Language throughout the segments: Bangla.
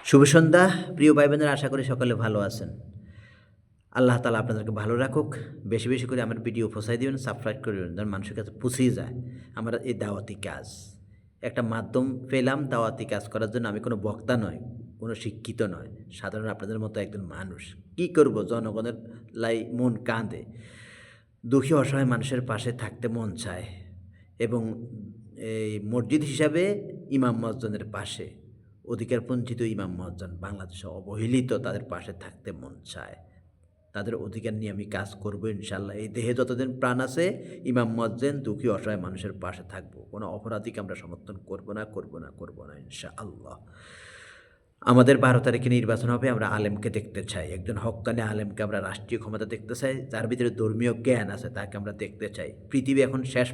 শুভ সন্ধ্যা প্রিয় ভাই বোনেরা, আশা করি সকলে ভালো আছেন। আল্লাহ তাআলা আপনাদেরকে ভালো রাখুক। বেশি বেশি করে আমার ভিডিও পৌঁছায় দিবেন, সাবস্ক্রাইব করবেন, যেন মানুষের কাছে পৌঁছেই যায় আমার এই দাওয়াতি কাজ। একটা মাধ্যম পেলাম দাওয়াতি কাজ করার জন্য। আমি কোনো বক্তা নয়, কোনো শিক্ষিত নয়, সাধারণ আপনাদের মতো একজন মানুষ। কি করব, জনগণের মন কাঁদে, দুঃখী অসহায় মানুষের পাশে থাকতে মন চায় এবং এই মসজিদ হিসাবে ইমাম মসজিদের পাশে, অধিকারবঞ্চিত ইমাম মসজিদ বাংলাদেশে অবহেলিত, তাদের পাশে থাকতে মন চায়। তাদের অধিকার নিয়ে আমি কাজ করব ইনশাল্লাহ। এই দেহে যতদিন প্রাণ আছে ইমাম মসজিদ দুঃখী অসহায় মানুষের পাশে থাকবো। কোনো অপরাধীকে আমরা সমর্থন করব না ইনশাআল্লাহ। আমাদের 12 তারিখে নির্বাচন হবে। আমরা আলেমকে দেখতে চাই, একজন হক্কানি আলেমকে আমরা রাষ্ট্রীয় ক্ষমতা দেখতে চাই, যার ভিতরে ধর্মীয় জ্ঞান আছে তাকে আমরা দেখতে চাই। পৃথিবী এখন শেষ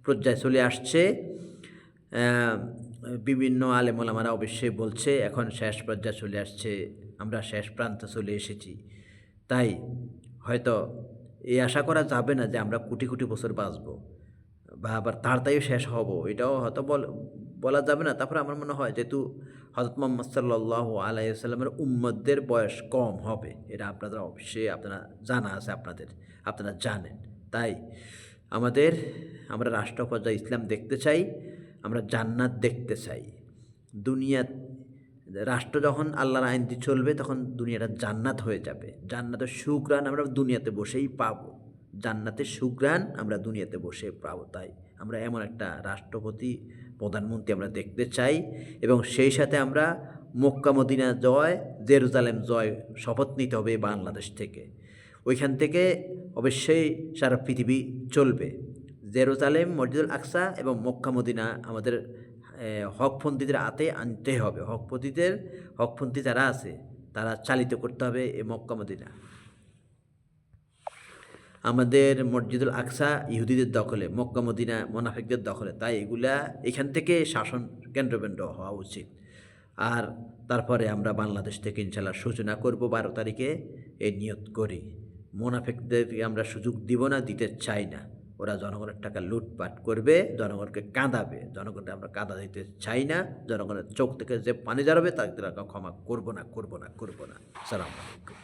পর্যায়ে চলে আসছে। বিভিন্ন আলেম ওলামারা অবশ্যই বলছে এখন শেষ পর্যায়ে চলে আসছে, আমরা শেষ প্রান্তে চলে এসেছি। তাই হয়তো এই আশা করা যাবে না যে আমরা কোটি কোটি বছর বাঁচব বা আবার তাড়াতাড়ি শেষ হব, এটাও হয়তো বলা যাবে না। তারপরে আমার মনে হয় যেহেতু হযরত মুহাম্মদ সাল্লাল্লাহু আলাইহি ওয়াসাল্লামের উম্মতদের বয়স কম হবে, এটা আপনাদের অবশ্যই জানা আছে, আপনারা জানেন। তাই আমরা রাষ্ট্র পর্যায়ে ইসলাম দেখতে চাই, আমরা জান্নাত দেখতে চাই। দুনিয়া রাষ্ট্র যখন আল্লাহর আইন দিয়ে চলবে তখন দুনিয়াটা জান্নাত হয়ে যাবে। জান্নাতের সুঘ্রাণ আমরা দুনিয়াতে বসেই পাবো, জান্নাতের সুঘ্রাণ আমরা দুনিয়াতে বসে পাবো। তাই আমরা এমন একটা রাষ্ট্রপতি প্রধানমন্ত্রী আমরা দেখতে চাই এবং সেই সাথে আমরা মক্কা মদিনা জয়, জেরুজালেম জয় শপথ নিতে হবে বাংলাদেশ থেকে। ওইখান থেকে অবশ্যই সারা পৃথিবী চলবে। জেরুজালেম, মসজিদুল আকসা এবং মক্কা মদিনা আমাদের হকপন্থীদের হাতে আনতে হবে। হকপন্থী যারা আছে তারা চালিত করতে হবে এই মক্কা মদিনা। আমাদের মসজিদুল আকসা ইহুদিদের দখলে, মক্কা মদিনা মোনাফিকদের দখলে। তাই এখান থেকে শাসন কেন্দ্রবিন্দু হওয়া উচিত। আর তারপরে আমরা বাংলাদেশ থেকে ইনশাল্লাহ সূচনা করব 12 তারিখে, এই নিয়ত করি। মোনাফিকদেরকে আমরা সুযোগ দিব না, দিতে চাই না। ওরা জনগণের টাকা লুটপাট করবে, জনগণকে কাঁদাবে। জনগণকে আমরা কাঁদা দিতে চাই না। জনগণের চোখ থেকে যে পানি ঝরাবে তাদের ক্ষমা করব না। সালাম আলাইকুম।